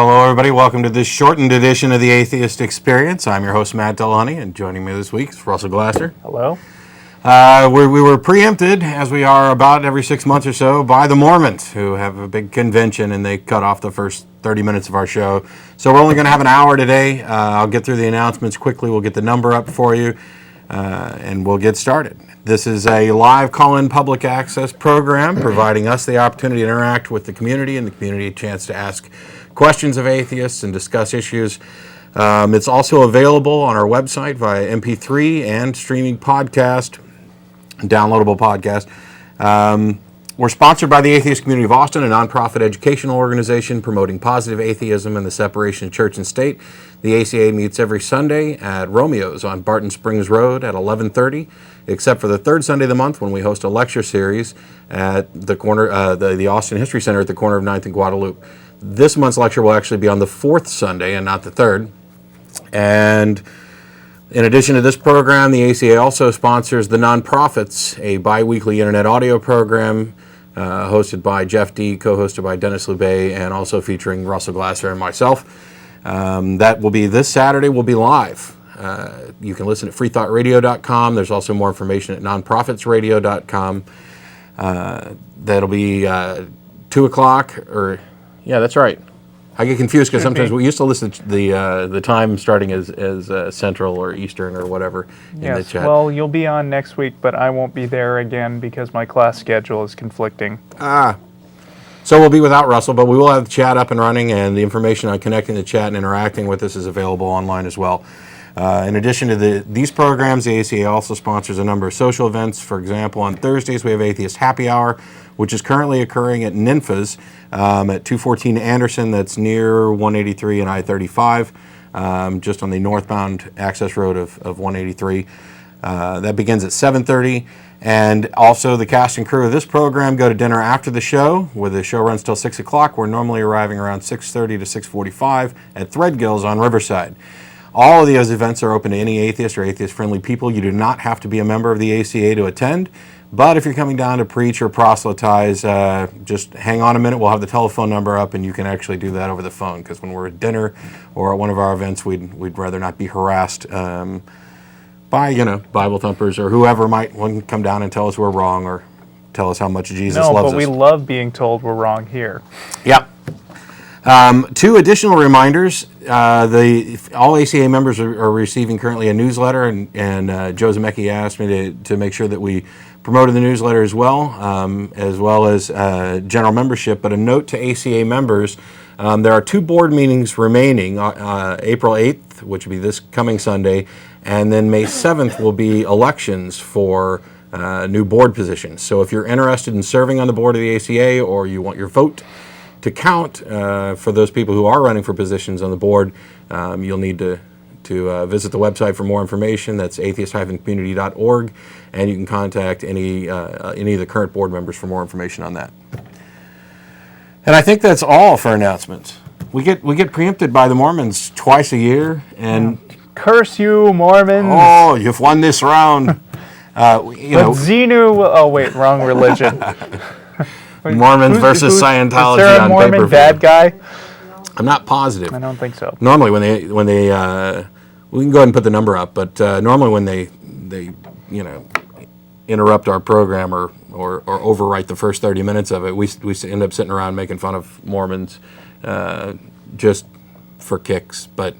Hello, everybody. Welcome to this shortened edition of the Atheist Experience. I'm your host, Matt Dillahunty, and joining me this week is Russell Glasser. Hello. We were preempted, as we are about every 6 months or so, by the Mormons, who have a big convention, and they cut off the first 30 minutes of our show. So we're only going to have an hour today. I'll get through the announcements quickly. We'll get the number up for you, and we'll get started. This is a live call-in public access program, providing us the opportunity to interact with the community and the community a chance to ask questions of atheists and discuss issues. It's also available on our website via MP3 and streaming podcast, downloadable podcast. We're sponsored by the Atheist Community of Austin, a nonprofit educational organization promoting positive atheism and the separation of church and state. The ACA meets every Sunday at Romeo's on Barton Springs Road at 11:30, except for the third Sunday of the month when we host a lecture series at the corner, the Austin History Center at the corner of 9th and Guadalupe. This month's lecture will actually be on the fourth Sunday and not the third. And in addition to this program, the ACA also sponsors The Nonprofits, a bi-weekly internet audio program hosted by Jeff D., co-hosted by Dennis Lubay, and also featuring Russell Glasser and myself. That will be this Saturday, will be live. You can listen at freethoughtradio.com. There's also more information at nonprofitsradio.com. That'll be 2 o'clock, or, yeah, that's right. I get confused because sometimes we used to listen to the time starting as Central or Eastern or whatever in the chat. Well, you'll be on next week, but I won't be there again because my class schedule is conflicting. So we'll be without Russell, but we will have the chat up and running, and the information on connecting the chat and interacting with us is available online as well. In addition to these programs, the ACA also sponsors a number of social events. For example, on Thursdays we have Atheist Happy Hour, which is currently occurring at Ninfa's at 214 Anderson. That's near 183 and I-35, just on the northbound access road of 183. That begins at 7:30. And also the cast and crew of this program go to dinner after the show, where the show runs till 6 o'clock. We're normally arriving around 6:30 to 6:45 at Threadgills on Riverside. All of those events are open to any atheist or atheist-friendly people. You do not have to be a member of the ACA to attend. But if you're coming down to preach or proselytize, just hang on a minute. We'll have the telephone number up, and you can actually do that over the phone. Because when we're at dinner or at one of our events, we'd rather not be harassed by Bible thumpers or whoever might want to come down and tell us we're wrong or tell us how much Jesus loves us. No, but we love being told we're wrong here. Yep. 2 additional reminders. All ACA members are receiving currently a newsletter, and Joe Zemecki asked me to make sure that we promoted the newsletter as well as general membership. But a note to ACA members, there are 2 board meetings remaining, April 8th, which will be this coming Sunday, and then May 7th will be elections for new board positions. So if you're interested in serving on the board of the ACA, or you want your vote to count for those people who are running for positions on the board, you'll need to visit the website for more information. That's atheist-community.org, and you can contact any of the current board members for more information on that. And I think that's all for announcements. We get preempted by the Mormons twice a year, and curse you, Mormons! Oh, you've won this round. Xenu. Oh wait, wrong religion. Mormons versus Scientology. Is there a Mormon bad guy? I'm not positive. I don't think so. Normally, when they we can go ahead and put the number up, but normally when they interrupt our program or overwrite the first 30 minutes of it, we end up sitting around making fun of Mormons just for kicks. But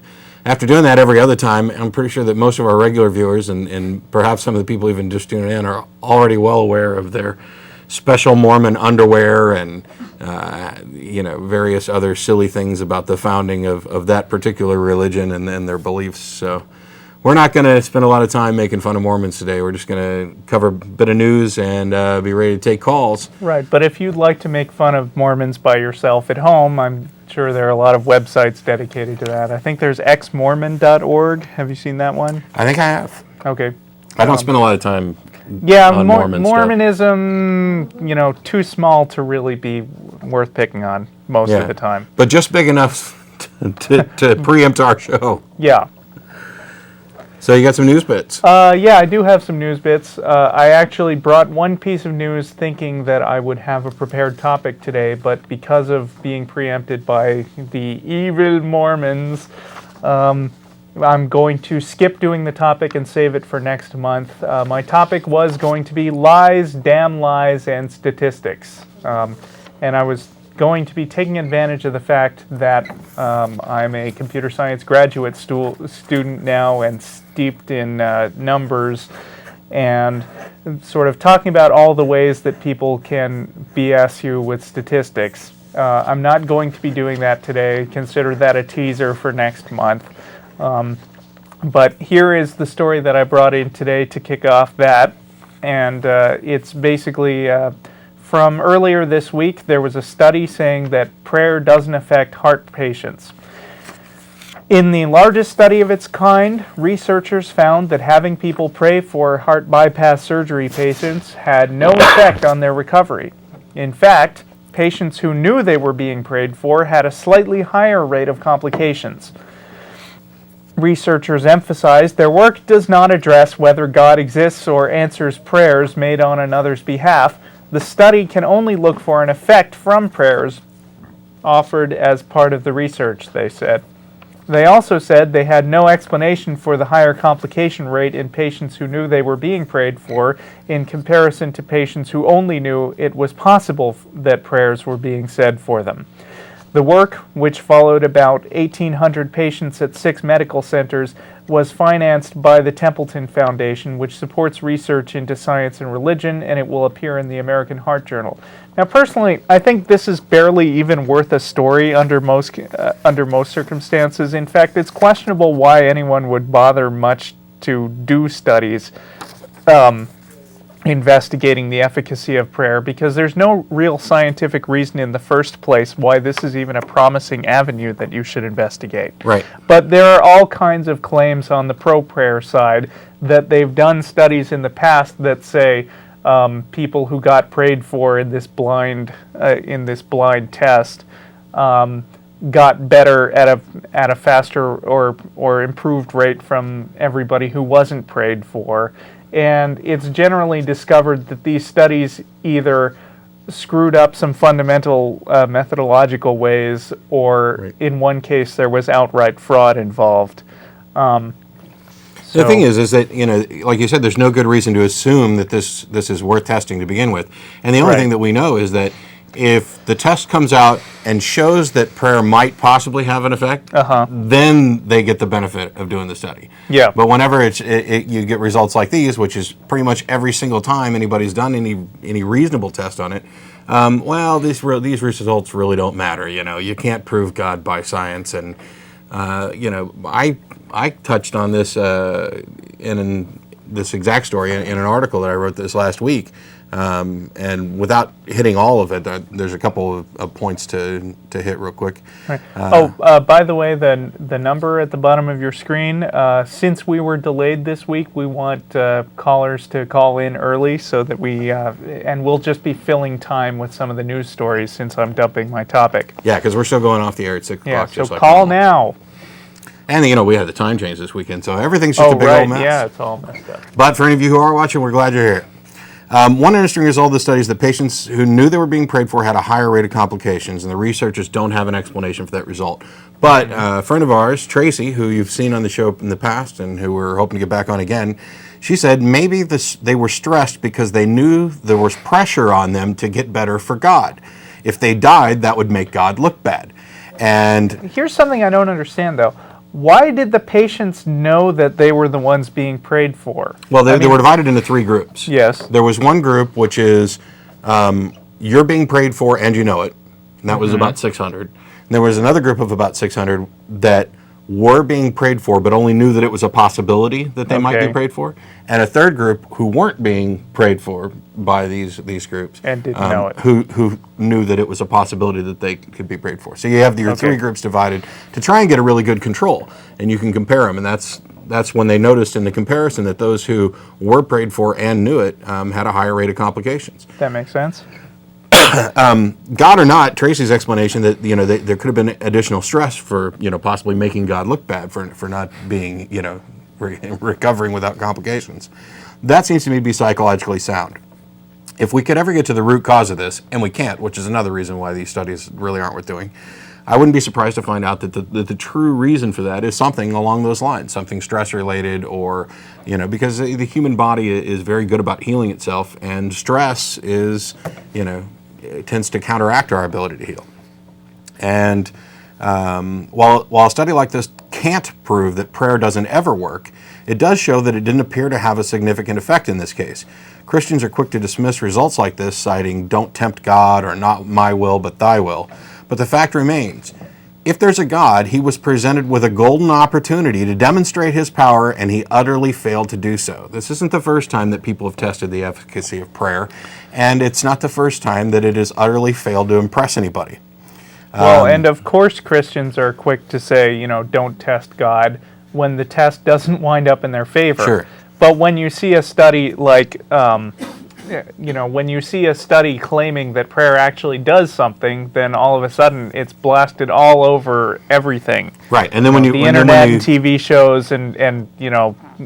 after doing that every other time, I'm pretty sure that most of our regular viewers and perhaps some of the people even just tuning in are already well aware of their special Mormon underwear and various other silly things about the founding of that particular religion and their beliefs. So we're not going to spend a lot of time making fun of Mormons today. We're just going to cover a bit of news and be ready to take calls. Right, but if you'd like to make fun of Mormons by yourself at home, I'm sure there are a lot of websites dedicated to that. I think there's xmormon.org. Have you seen that one? I think I have. Okay. I don't spend a lot of time on Mormonism, too small to really be worth picking on most of the time. But just big enough to preempt our show. Yeah. So you got some news bits. Yeah, I do have some news bits. I actually brought one piece of news thinking that I would have a prepared topic today, but because of being preempted by the evil Mormons, I'm going to skip doing the topic and save it for next month. My topic was going to be lies, damn lies, and statistics. And I was going to be taking advantage of the fact that I'm a computer science graduate student now and steeped in numbers, and sort of talking about all the ways that people can BS you with statistics. I'm not going to be doing that today. Consider that a teaser for next month. But here is the story that I brought in today to kick off that, and it's basically from earlier this week. There was a study saying that prayer doesn't affect heart patients. In the largest study of its kind, researchers found that having people pray for heart bypass surgery patients had no effect on their recovery. In fact, patients who knew they were being prayed for had a slightly higher rate of complications. Researchers emphasized their work does not address whether God exists or answers prayers made on another's behalf. The study can only look for an effect from prayers offered as part of the research, they said. They also said they had no explanation for the higher complication rate in patients who knew they were being prayed for in comparison to patients who only knew it was possible that prayers were being said for them. The work, which followed about 1,800 patients at 6 medical centers, was financed by the Templeton Foundation, which supports research into science and religion, and it will appear in the American Heart Journal. Now, personally, I think this is barely even worth a story under most circumstances. In fact, it's questionable why anyone would bother much to do studies investigating the efficacy of prayer, because there's no real scientific reason in the first place why this is even a promising avenue that you should investigate. Right. But there are all kinds of claims on the pro-prayer side that they've done studies in the past that say people who got prayed for in this blind test got better at a faster or improved rate from everybody who wasn't prayed for. And it's generally discovered that these studies either screwed up some fundamental methodological ways, or in one case there was outright fraud involved. The thing is that, like you said, there's no good reason to assume that this is worth testing to begin with. And the only thing that we know is that if the test comes out and shows that prayer might possibly have an effect, then they get the benefit of doing the study. Yeah. But whenever you get results like these, which is pretty much every single time anybody's done any reasonable test on it, these results really don't matter. You can't prove God by science, and I touched on this in this exact story in an article that I wrote this last week. And without hitting all of it, there's a couple of points to hit real quick. Right. By the way, the number at the bottom of your screen, since we were delayed this week, we want callers to call in early so that and we'll just be filling time with some of the news stories since I'm dumping my topic. Yeah, because we're still going off the air at 6 o'clock. So call now. And, we had the time change this weekend, so everything's just a big old mess. Yeah, it's all messed up. But for any of you who are watching, we're glad you're here. One interesting result of the study is that patients who knew they were being prayed for had a higher rate of complications, and the researchers don't have an explanation for that result. But a friend of ours, Tracy, who you've seen on the show in the past and who we're hoping to get back on again, she said maybe they were stressed because they knew there was pressure on them to get better for God. If they died, that would make God look bad. And here's something I don't understand, though. Why did the patients know that they were the ones being prayed for? Well, they were divided into 3 groups. Yes. There was one group which is you're being prayed for and you know it. And that was about 600. And there was another group of about 600 that were being prayed for but only knew that it was a possibility that they might be prayed for. And a third group who weren't being prayed for by these groups. And didn't know it. Who knew that it was a possibility that they could be prayed for. So you have your 3 groups divided to try and get a really good control. And you can compare them. And that's when they noticed in the comparison that those who were prayed for and knew it had a higher rate of complications. That makes sense. God or not, Tracy's explanation that there could have been additional stress for possibly making God look bad for not being recovering without complications. That seems to me to be psychologically sound. If we could ever get to the root cause of this, and we can't, which is another reason why these studies really aren't worth doing, I wouldn't be surprised to find out that the true reason for that is something along those lines, something stress-related, or, because the human body is very good about healing itself, and stress is, it tends to counteract our ability to heal. And while a study like this can't prove that prayer doesn't ever work, it does show that it didn't appear to have a significant effect in this case. Christians are quick to dismiss results like this, citing, "Don't tempt God," or "Not my will, but thy will." But the fact remains, if there's a God, he was presented with a golden opportunity to demonstrate his power, and he utterly failed to do so. This isn't the first time that people have tested the efficacy of prayer, and it's not the first time that it has utterly failed to impress anybody. Well, and of course Christians are quick to say, don't test God when the test doesn't wind up in their favor. Sure. But when you see a study like, when you see a study claiming that prayer actually does something, then all of a sudden it's blasted all over everything. Right, and then when the internet and TV shows and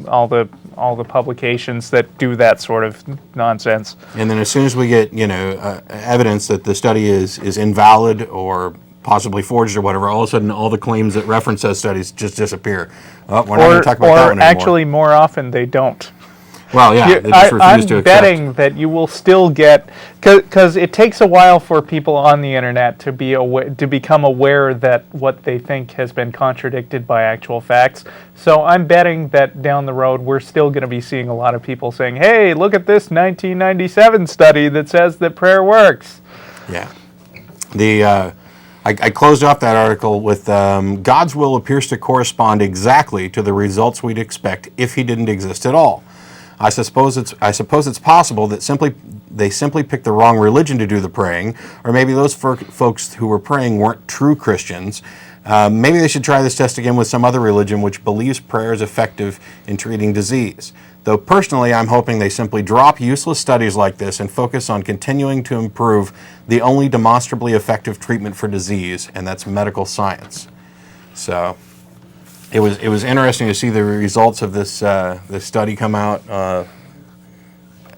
all the publications that do that sort of nonsense. And then as soon as we get evidence that the study is invalid or possibly forged or whatever, all of a sudden all the claims that reference those studies just disappear. Oh, we're not going to talk about that one anymore. Or actually, more often they don't. Well, yeah, they just refuse to accept. I'm betting that you will still get, because it takes a while for people on the internet to become aware that what they think has been contradicted by actual facts. So I'm betting that down the road we're still going to be seeing a lot of people saying, "Hey, look at this 1997 study that says that prayer works." Yeah. I closed off that article with God's will appears to correspond exactly to the results we'd expect if he didn't exist at all. I suppose it's possible that they simply picked the wrong religion to do the praying, or maybe those folks who were praying weren't true Christians. Maybe they should try this test again with some other religion which believes prayer is effective in treating disease. Though personally, I'm hoping they simply drop useless studies like this and focus on continuing to improve the only demonstrably effective treatment for disease, and that's medical science. So it was interesting to see the results of this study come out,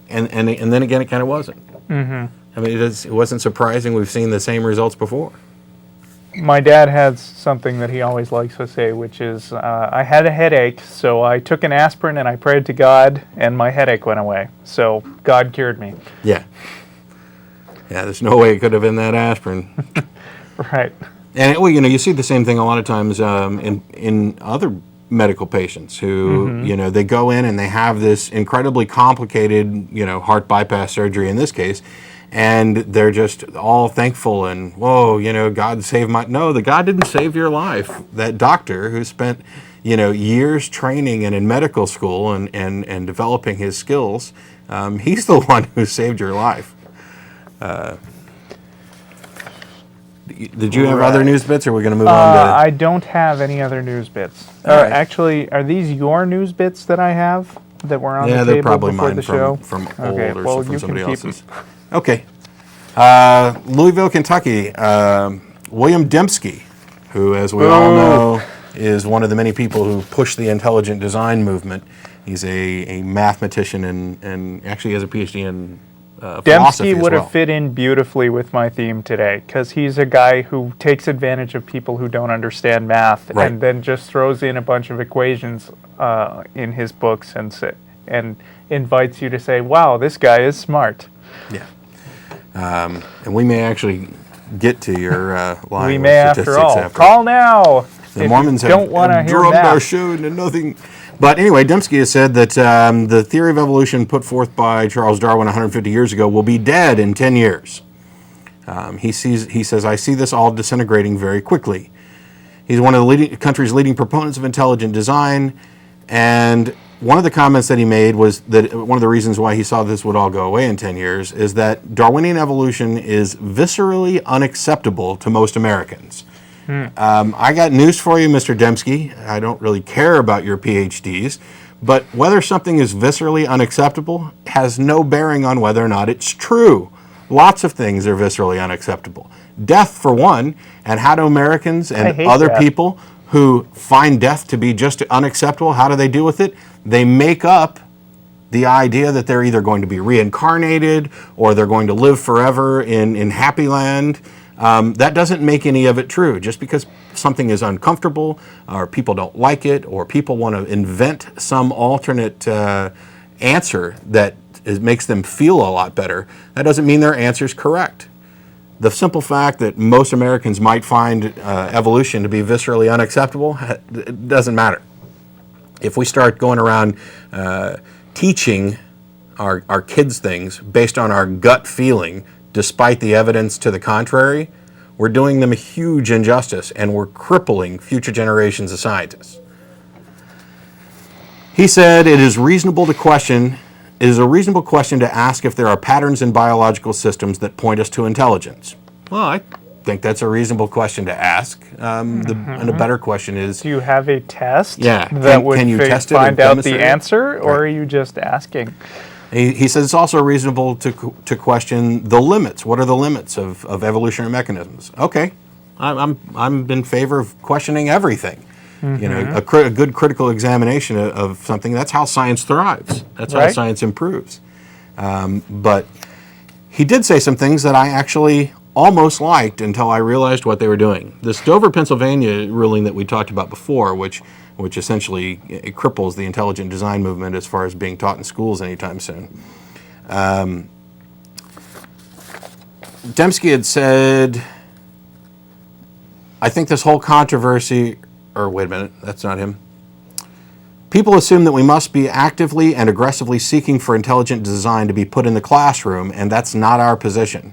and then again it kind of wasn't. Mm-hmm. I mean, it wasn't surprising. We've seen the same results before. My dad has something that he always likes to say, which is, I had a headache, so I took an aspirin and I prayed to God, and my headache went away. So God cured me. Yeah. Yeah, there's no way it could have been that aspirin. Right. And you see the same thing a lot of times in other medical patients who, mm-hmm. They go in and they have this incredibly complicated, heart bypass surgery in this case, and they're just all thankful and, whoa, God saved No, the God didn't save your life. That doctor who spent, years training and in medical school and developing his skills, he's the one who saved your life. Did you have other news bits, or are we going to move on to... I don't have any other news bits. Right. Actually, are these your news bits that I have that were on the table they're probably before mine the show? from okay, old or well, from somebody else's. Them. Okay. Louisville, Kentucky. William Dembski, who, as we all know, is one of the many people who push the intelligent design movement. He's a mathematician and actually has a PhD in philosophy as Dembski would well. have fit in beautifully with my theme today, because he's a guy who takes advantage of people who don't understand math, right. and then just throws in a bunch of equations in his books and invites you to say, "Wow, this guy is smart." Yeah. And we may actually get to your line. We may, after all. Call now. The Mormons have drummed our show into nothing. But anyway, Dembski has said that the theory of evolution put forth by Charles Darwin 150 years ago will be dead in 10 years. He says, "I see this all disintegrating very quickly." He's one of the country's leading proponents of intelligent design, and one of the comments that he made was that one of the reasons why he saw this would all go away in 10 years is that Darwinian evolution is viscerally unacceptable to most Americans. I got news for you, Mr. Dembski. I don't really care about your PhDs, but whether something is viscerally unacceptable has no bearing on whether or not it's true. Lots of things are viscerally unacceptable. Death, for one, and how do Americans and other people who find death to be just unacceptable. How do they deal with it? They make up the idea that they're either going to be reincarnated or they're going to live forever in happy land. That doesn't make any of it true. Just because something is uncomfortable or people don't like it or people want to invent some alternate answer that makes them feel a lot better, that doesn't mean their answer is correct. The simple fact that most Americans might find evolution to be viscerally unacceptable, it doesn't matter. If we start going around teaching our kids things based on our gut feeling, despite the evidence to the contrary, we're doing them a huge injustice and we're crippling future generations of scientists. He said it is a reasonable question to ask if there are patterns in biological systems that point us to intelligence. Well, I think that's a reasonable question to ask. And a better question is, do you have a test that would can you test it find out the answer, or are you just asking? He says it's also reasonable to question the limits. What are the limits of evolutionary mechanisms? Okay, I'm in favor of questioning everything. You know, a good critical examination of something. That's how science thrives. That's how science improves. But he did say some things that I actually almost liked until I realized what they were doing. This Dover, Pennsylvania ruling that we talked about before, which essentially it cripples the intelligent design movement as far as being taught in schools anytime soon. Dembski had said, I think this whole controversy, or wait a minute, that's not him. People assume that we must be actively and aggressively seeking for intelligent design to be put in the classroom, and that's not our position.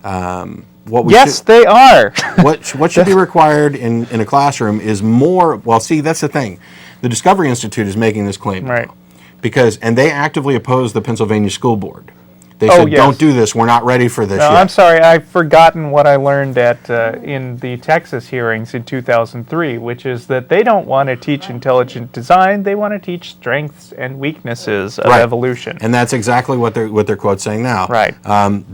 They are. what should be required in a classroom is more, well, see, that's the thing. The Discovery Institute is making this claim. Right. And they actively oppose the Pennsylvania School Board. They said, don't do this, we're not ready for this yet. I'm sorry, I've forgotten what I learned in the Texas hearings in 2003, which is that they don't want to teach intelligent design, they want to teach strengths and weaknesses of evolution. And that's exactly what their quote's saying now. Right.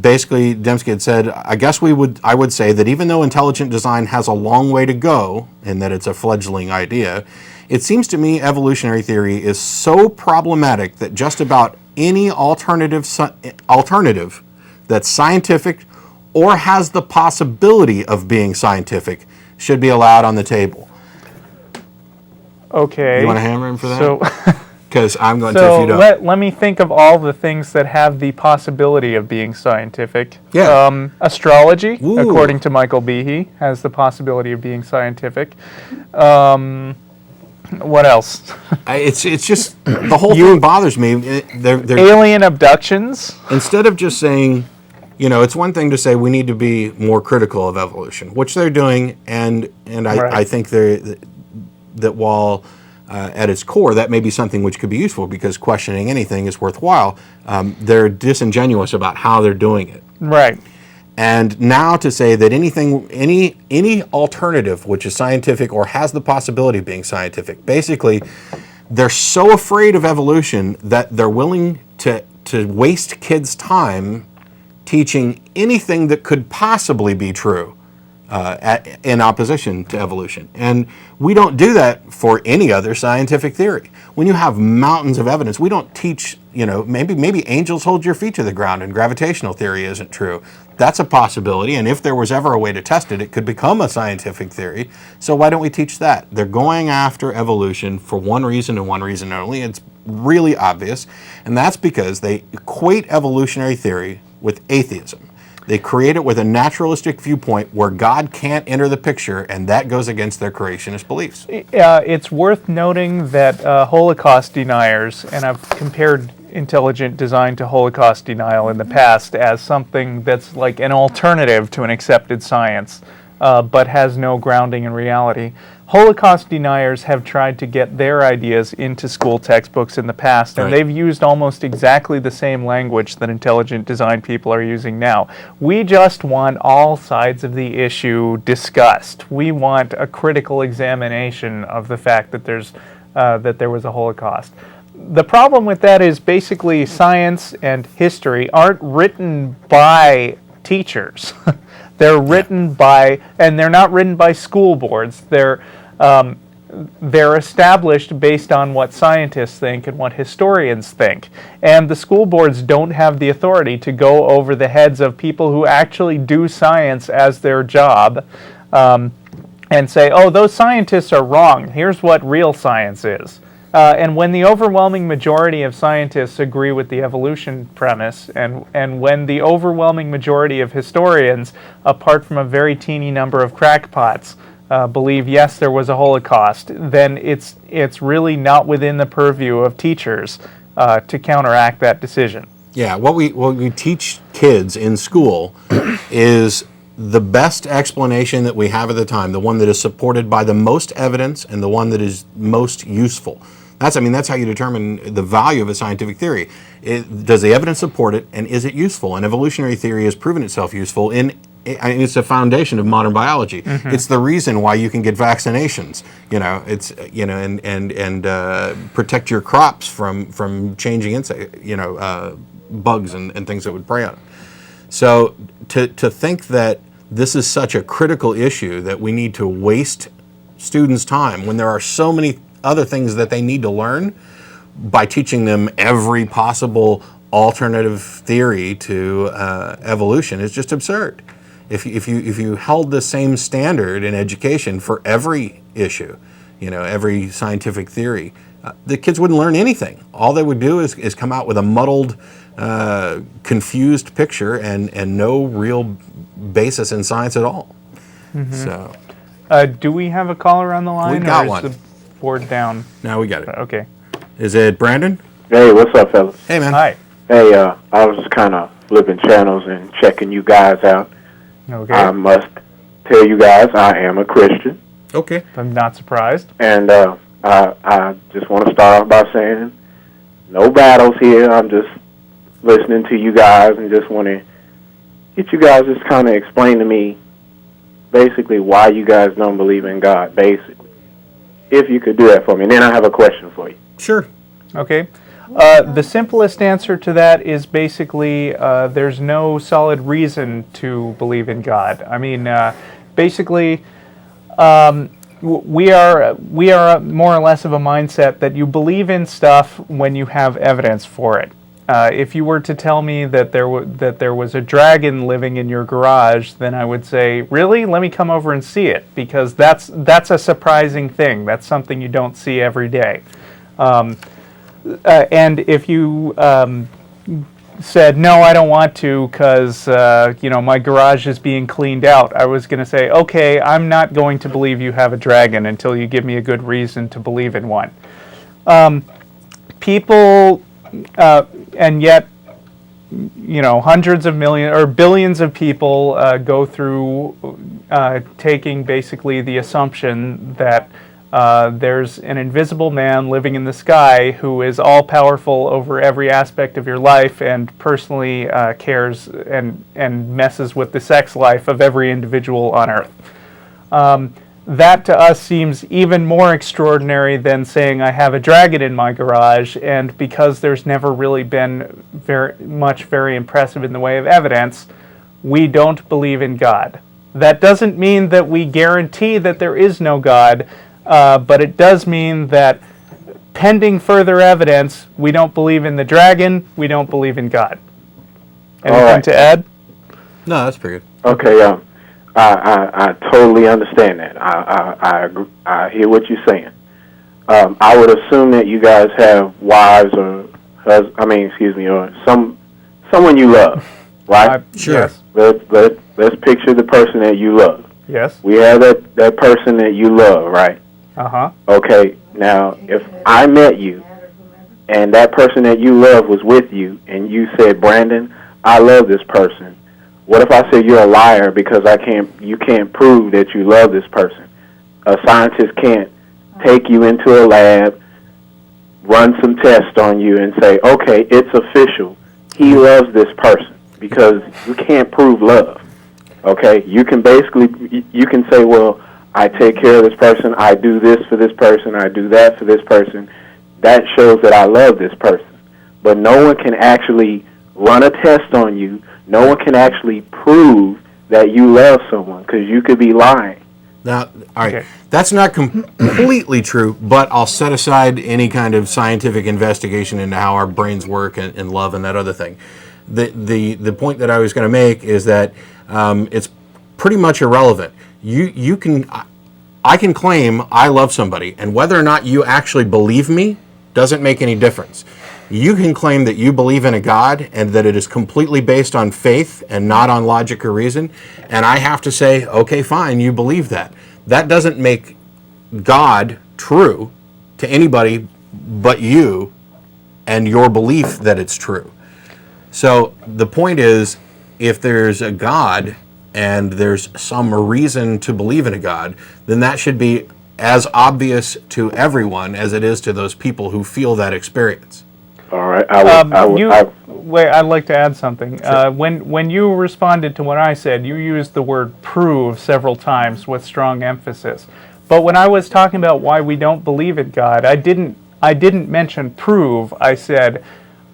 Basically, Dembski had said, I would say that even though intelligent design has a long way to go, and that it's a fledgling idea, it seems to me evolutionary theory is so problematic that just about any alternative that's scientific or has the possibility of being scientific should be allowed on the table. Okay. You want to hammer him for that? So, because I'm going to if you don't. Let me think of all the things that have the possibility of being scientific. Yeah. Astrology, according to Michael Behe, has the possibility of being scientific. What else? It's just the whole thing bothers me. They're alien abductions. Instead of just saying, it's one thing to say we need to be more critical of evolution, which they're doing, and I think that while at its core that may be something which could be useful because questioning anything is worthwhile, they're disingenuous about how they're doing it. Right. And now to say that any alternative which is scientific or has the possibility of being scientific, basically, they're so afraid of evolution that they're willing to waste kids' time teaching anything that could possibly be true in opposition to evolution. And we don't do that for any other scientific theory. When you have mountains of evidence, we don't teach, maybe angels hold your feet to the ground and gravitational theory isn't true. That's a possibility, and if there was ever a way to test it, it could become a scientific theory. So why don't we teach that? They're going after evolution for one reason and one reason only. It's really obvious, and that's because they equate evolutionary theory with atheism. They create it with a naturalistic viewpoint where God can't enter the picture, and that goes against their creationist beliefs. It's worth noting that Holocaust deniers, and I've compared intelligent design to Holocaust denial in the past as something that's like an alternative to an accepted science, but has no grounding in reality. Holocaust deniers have tried to get their ideas into school textbooks in the past, and they've used almost exactly the same language that intelligent design people are using now. We just want all sides of the issue discussed. We want a critical examination of the fact that there was a Holocaust. The problem with that is basically science and history aren't written by teachers. They're written by, and they're not written by school boards. They're they're established based on what scientists think and what historians think. And the school boards don't have the authority to go over the heads of people who actually do science as their job and say, oh, those scientists are wrong. Here's what real science is. And when the overwhelming majority of scientists agree with the evolution premise, and when the overwhelming majority of historians, apart from a very teeny number of crackpots, believe, yes, there was a Holocaust, then it's really not within the purview of teachers to counteract that decision. Yeah, what we teach kids in school is the best explanation that we have at the time, the one that is supported by the most evidence and the one that is most useful. That's how you determine the value of a scientific theory. Does the evidence support it, and is it useful? And evolutionary theory has proven itself useful it's a foundation of modern biology. Mm-hmm. It's the reason why you can get vaccinations. And protect your crops from changing bugs and things that would prey on them. So to think that this is such a critical issue that we need to waste students' time when there are so many other things that they need to learn by teaching them every possible alternative theory to evolution is just absurd. If you held the same standard in education for every issue, every scientific theory, the kids wouldn't learn anything. All they would do is come out with a muddled, confused picture and no real basis in science at all. Mm-hmm. So, do we have a caller on the line? We got or one. Is the board down? No, we got it. Okay. Is it Brandon? Hey, what's up, fellas? Hey, man. Hi. Hey, I was just kind of flipping channels and checking you guys out. Okay. I must tell you guys I am a Christian. Okay. I'm not surprised. And I just want to start off by saying no battles here. I'm just listening to you guys and just want to get you guys just kind of explain to me basically why you guys don't believe in God, basically. If you could do that for me. And then I have a question for you. Sure. Okay. The simplest answer to that is basically there's no solid reason to believe in God. I mean, basically, we are more or less of a mindset that you believe in stuff when you have evidence for it. If you were to tell me that there was a dragon living in your garage, then I would say, really? Let me come over and see it, because that's a surprising thing. That's something you don't see every day. And if you said, no, I don't want to because, my garage is being cleaned out, I was going to say, okay, I'm not going to believe you have a dragon until you give me a good reason to believe in one. People, and yet, hundreds of millions or billions of people go through taking basically the assumption that there's an invisible man living in the sky who is all-powerful over every aspect of your life and personally cares and messes with the sex life of every individual on Earth. That to us seems even more extraordinary than saying I have a dragon in my garage, and because there's never really been very impressive in the way of evidence, we don't believe in God. That doesn't mean that we guarantee that there is no God, but it does mean that pending further evidence, we don't believe in the dragon, we don't believe in God. Anything to add? No, that's pretty good. Okay, I totally understand that. I hear what you're saying. I would assume that you guys have wives or someone you love, right? Sure. Yes. Let's picture the person that you love. Yes. We have that person that you love, right? Uh-huh. Okay, now, if I met you and that person that you love was with you and you said, Brandon, I love this person, what if I say you're a liar because you can't prove that you love this person? A scientist can't take you into a lab, run some tests on you and say, okay, it's official. He loves this person, because you can't prove love. Okay, you can say, well, I take care of this person, I do this for this person, I do that for this person. That shows that I love this person. But no one can actually run a test on you. No one can actually prove that you love someone, because you could be lying. Now, all right, Okay. that's not completely true, but I'll set aside any kind of scientific investigation into how our brains work and love and that other thing. The point that I was going to make is that it's pretty much irrelevant. I can claim I love somebody, and whether or not you actually believe me doesn't make any difference. You can claim that you believe in a God and that it is completely based on faith and not on logic or reason, and I have to say, okay, fine, you believe that. That doesn't make God true to anybody but you and your belief that it's true. So the point is, if there's a God and there's some reason to believe in a God, then that should be as obvious to everyone as it is to those people who feel that experience. All right. Wait, I'd like to add something. Sure. When you responded to what I said, you used the word prove several times with strong emphasis. But when I was talking about why we don't believe in God, I didn't mention prove. I said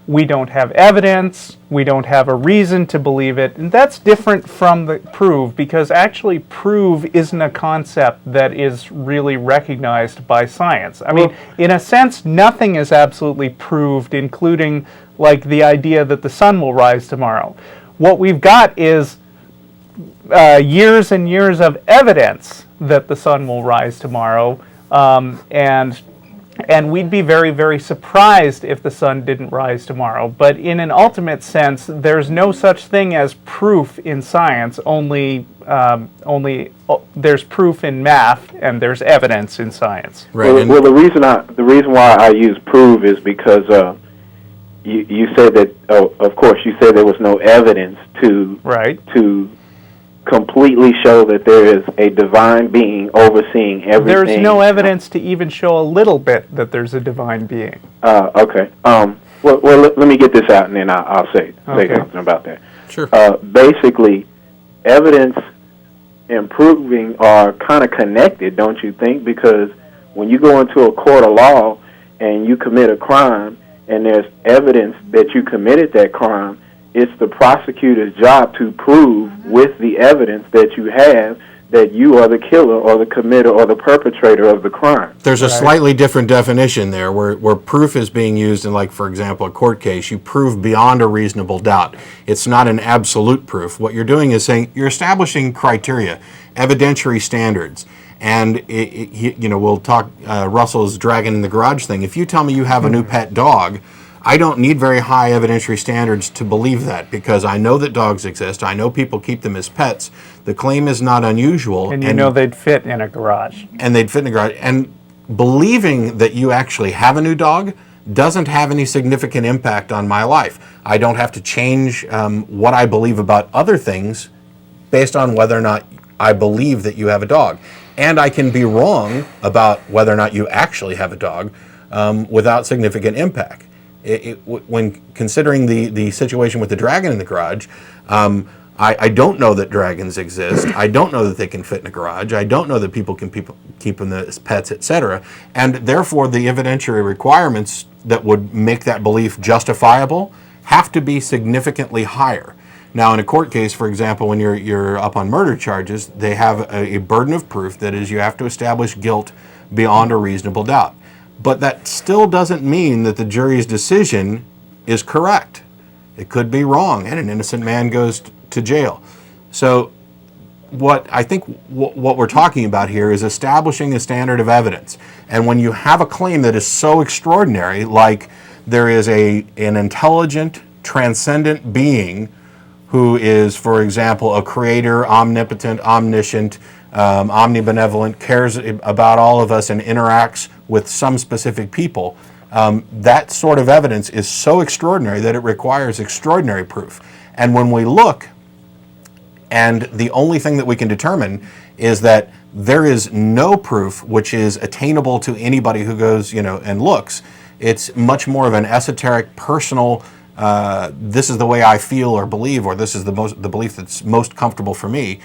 we don't have evidence, we don't have a reason to believe it, and that's different from the prove, because actually prove isn't a concept that is really recognized by science. I mean, in a sense, nothing is absolutely proved, including like the idea that the sun will rise tomorrow. What we've got is years and years of evidence that the sun will rise tomorrow, and we'd be very, very surprised if the sun didn't rise tomorrow. But in an ultimate sense, there's no such thing as proof in science. Only there's proof in math, and there's evidence in science. Right. Well, the reason why I use prove is because you said that. Of course, you said there was no evidence to completely show that there is a divine being overseeing everything. There's no evidence to even show a little bit that there's a divine being. Okay. Well, let me get this out, and then I'll say something about that. Sure. Basically, evidence and proving are kind of connected, don't you think? Because when you go into a court of law and you commit a crime, and there's evidence that you committed that crime, it's the prosecutor's job to prove with the evidence that you have that you are the killer or the committer or the perpetrator of the crime. There's a slightly different definition there where proof is being used in, like, for example, a court case. You prove beyond a reasonable doubt. It's not an absolute proof. What you're doing is saying you're establishing criteria, evidentiary standards. And, we'll talk Russell's dragon in the garage thing. If you tell me you have a new pet dog, I don't need very high evidentiary standards to believe that, because I know that dogs exist. I know people keep them as pets. The claim is not unusual. And you know they'd fit in a garage. And they'd fit in a garage. And believing that you actually have a new dog doesn't have any significant impact on my life. I don't have to change what I believe about other things based on whether or not I believe that you have a dog. And I can be wrong about whether or not you actually have a dog without significant impact. When considering the situation with the dragon in the garage, I don't know that dragons exist. I don't know that they can fit in a garage. I don't know that people can keep them as pets, etc. And therefore, the evidentiary requirements that would make that belief justifiable have to be significantly higher. Now, in a court case, for example, when you're up on murder charges, they have a burden of proof. That is, you have to establish guilt beyond a reasonable doubt. But that still doesn't mean that the jury's decision is correct. It could be wrong, and an innocent man goes to jail. So what we're talking about here is establishing a standard of evidence. And when you have a claim that is so extraordinary, like there is an intelligent, transcendent being who is, for example, a creator, omnipotent, omniscient, omnibenevolent, cares about all of us and interacts with some specific people, that sort of evidence is so extraordinary that it requires extraordinary proof. And when we look, and the only thing that we can determine is that there is no proof which is attainable to anybody who goes, and looks. It's much more of an esoteric, personal, this is the way I feel or believe, or this is the belief that's most comfortable for me,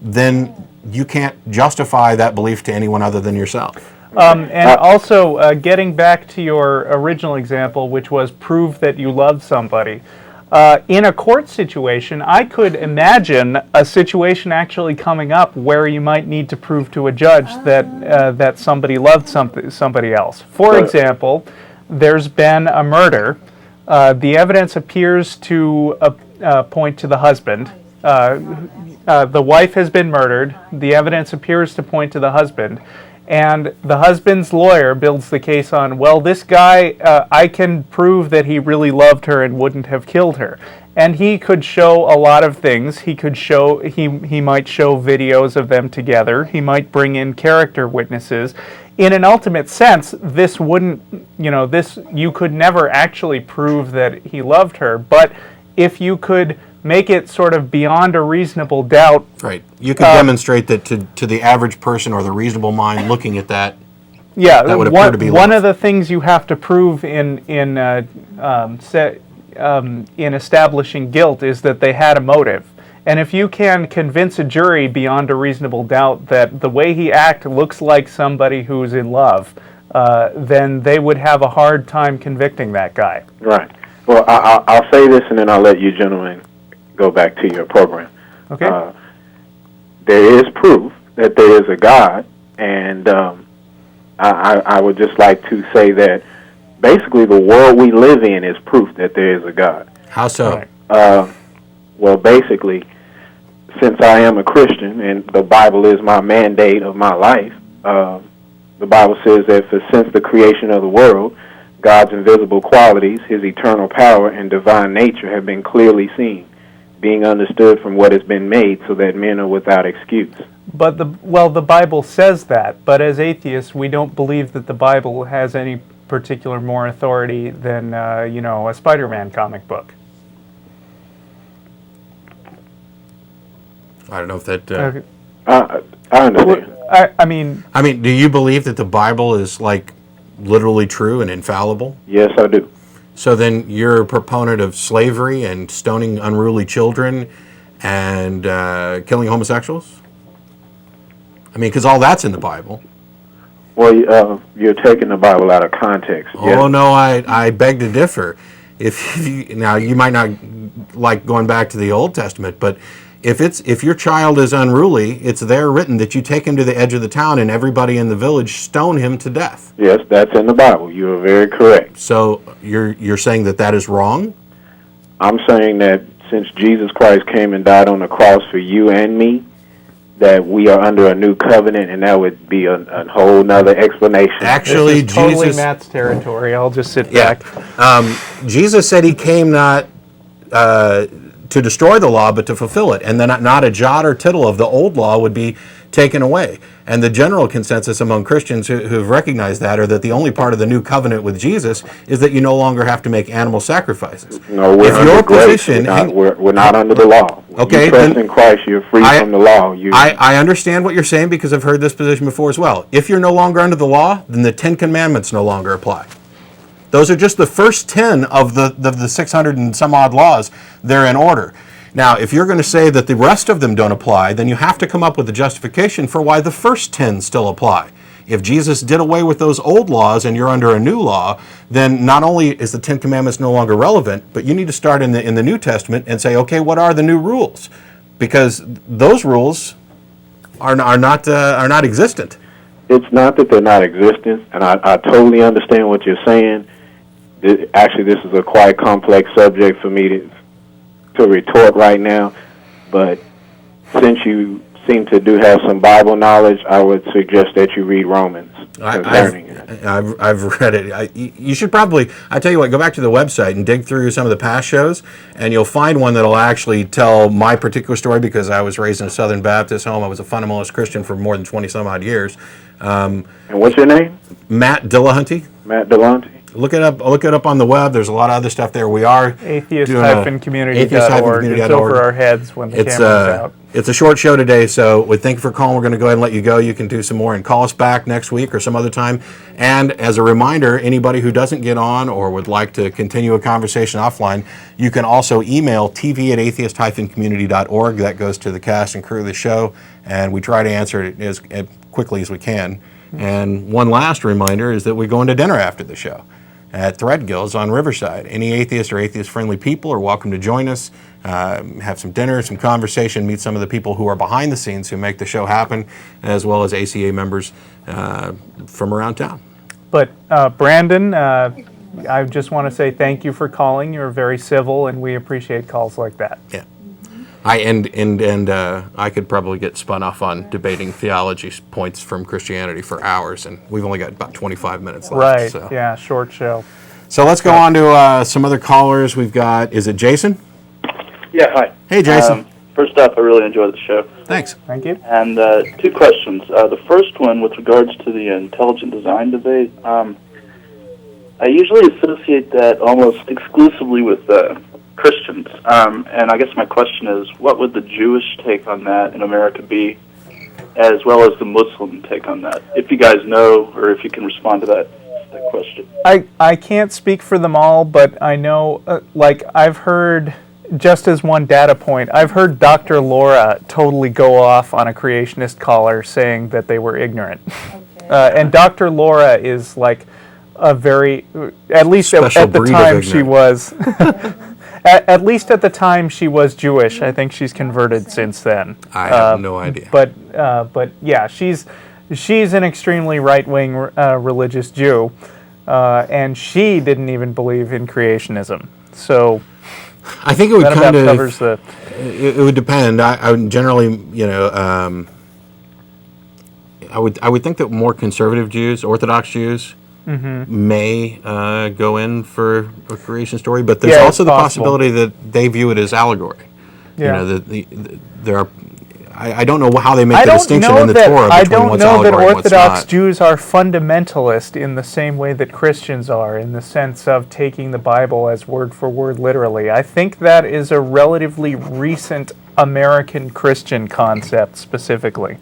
then you can't justify that belief to anyone other than yourself. Also, getting back to your original example, which was prove that you love somebody, In a court situation, I could imagine a situation actually coming up where you might need to prove to a judge that somebody loved somebody else. For example, there's been a murder. The evidence appears to point to the husband. The wife has been murdered. The evidence appears to point to the husband. And the husband's lawyer builds the case on, well, this guy, I can prove that he really loved her and wouldn't have killed her. And he could show a lot of things. He could show, he might show videos of them together. He might bring in character witnesses. In an ultimate sense, this wouldn't, you could never actually prove that he loved her. But if you could make it sort of beyond a reasonable doubt. Right. You could demonstrate that to the average person or the reasonable mind looking at that. Yeah, that would appear to be one love. of the things you have to prove in establishing guilt is that they had a motive. And if you can convince a jury beyond a reasonable doubt that the way he acted looks like somebody who's in love, then they would have a hard time convicting that guy. Right. Well, I'll say this, and then I'll let you gentlemen go back to your program. Okay. There is proof that there is a God, and I would just like to say that basically the world we live in is proof that there is a God. How so? Right. Well, basically, since I am a Christian and the Bible is my mandate of my life, the Bible says that since the creation of the world, God's invisible qualities, his eternal power and divine nature have been clearly seen, being understood from what has been made, so that men are without excuse. But the Bible says that, but as atheists, we don't believe that the Bible has any particular more authority than a Spider-Man comic book. I don't know if that. Okay. I understand. I mean, do you believe that the Bible is like literally true and infallible? Yes, I do. So then you're a proponent of slavery and stoning unruly children and killing homosexuals? Because all that's in the Bible. Well, you're taking the Bible out of context. Oh, Yes. no, I beg to differ. Now, you might not like going back to the Old Testament, but if your child is unruly, it's there written that you take him to the edge of the town and everybody in the village stone him to death. Yes, that's in the Bible. You are very correct. So you're saying that is wrong? I'm saying that since Jesus Christ came and died on the cross for you and me, that we are under a new covenant, and that would be a whole nother explanation. Actually, this is totally Jesus, Matt's territory. I'll just sit yeah, back. Jesus said he came not to destroy the law, but to fulfill it, and then not a jot or tittle of the old law would be taken away. And the general consensus among Christians who've recognized that, or that the only part of the new covenant with Jesus is that you no longer have to make animal sacrifices. No, we're if under your grace. position, We're not under the law. When okay, you trust then in Christ, you're free from the law. I understand what you're saying because I've heard this position before as well. If you're no longer under the law, then the 10 Commandments no longer apply. Those are just the first 10 of the 600 and some odd laws. They're in order. Now, if you're going to say that the rest of them don't apply, then you have to come up with a justification for why the first 10 still apply. If Jesus did away with those old laws and you're under a new law, then not only is the 10 Commandments no longer relevant, but you need to start in the New Testament and say, okay, what are the new rules? Because those rules are not existent. It's not that they're not existent, and I totally understand what you're saying. Actually, this is a quite complex subject for me to retort right now, but since you seem to do have some Bible knowledge, I would suggest that you read Romans concerning it. I've read it. You should probably, I tell you what, go back to the website and dig through some of the past shows, and you'll find one that'll actually tell my particular story, because I was raised in a Southern Baptist home. I was a fundamentalist Christian for more than 20 some odd years. And what's your name? Matt Dillahunty. Matt Dillahunty. Look it up on the web. There's a lot of other stuff there. We are Atheist-community.org. It's over our heads when the camera's out. It's a short show today, so we thank you for calling. We're going to go ahead and let you go. You can do some more and call us back next week or some other time. And as a reminder, anybody who doesn't get on or would like to continue a conversation offline, you can also email tv@atheist-community.org. That goes to the cast and crew of the show, and we try to answer it as quickly as we can. And one last reminder is that we're going to dinner after the show. at Threadgills on Riverside. Any atheist or atheist-friendly people are welcome to join us, have some dinner, some conversation, meet some of the people who are behind the scenes who make the show happen, as well as ACA members from around town. But Brandon, I just want to say thank you for calling. You're very civil, and we appreciate calls like that. Yeah. I could probably get spun off on debating theology points from Christianity for hours, and we've only got about 25 minutes left. Right, So. yeah, short show. So let's go on to some other callers. We've got, is it Jason? Yeah, hi. Hey, Jason. First off, I really enjoyed the show. Thanks. Thank you. And two questions. The first one, with regards to the intelligent design debate, I usually associate that almost exclusively with Christians. And I guess my question is, what would the Jewish take on that in America be, as well as the Muslim take on that? If you guys know, or if you can respond to that question. I can't speak for them all, but I know, I've heard, just as one data point, I've heard Dr. Laura totally go off on a creationist caller saying that they were ignorant. Okay. And Dr. Laura is like a very, at least at the time she was, at least at the time she was Jewish. I think she's converted since then. I have no idea. But yeah, she's an extremely right-wing religious Jew, and she didn't even believe in creationism. So I think it would kind of covers the. It would depend. I would generally, I would think that more conservative Jews, Orthodox Jews, may go in for a creation story, but there's also the possibility that they view it as allegory. Yeah. There are. I don't know how they make the distinction in the Torah between what's allegory and what's not. I don't know that Orthodox Jews are fundamentalist in the same way that Christians are, in the sense of taking the Bible as word for word literally. I think that is a relatively recent American Christian concept specifically.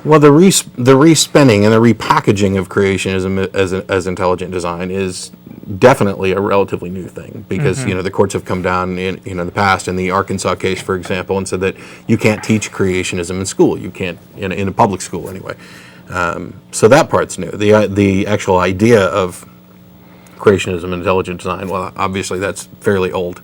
Well, the respinning and the repackaging of creationism as intelligent design is definitely a relatively new thing, because the courts have come down in the past, in the Arkansas case, for example, and said that you can't teach creationism in school. You can't in a public school anyway. So that part's new. The actual idea of creationism and intelligent design, well, obviously that's fairly old.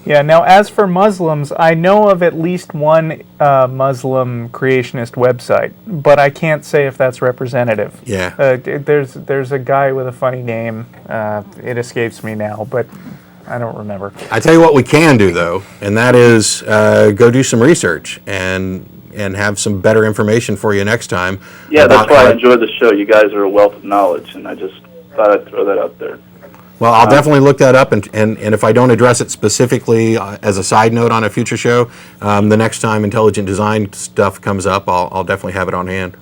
Yeah, now as for Muslims, I know of at least one Muslim creationist website, but I can't say if that's representative. Yeah. There's a guy with a funny name. It escapes me now, but I don't remember. I tell you what we can do, though, and that is go do some research and have some better information for you next time. Yeah, that's why I enjoyed the show. You guys are a wealth of knowledge, and I just thought I'd throw that out there. Well, I'll definitely look that up, and if I don't address it specifically as a side note on a future show, the next time intelligent design stuff comes up, I'll definitely have it on hand.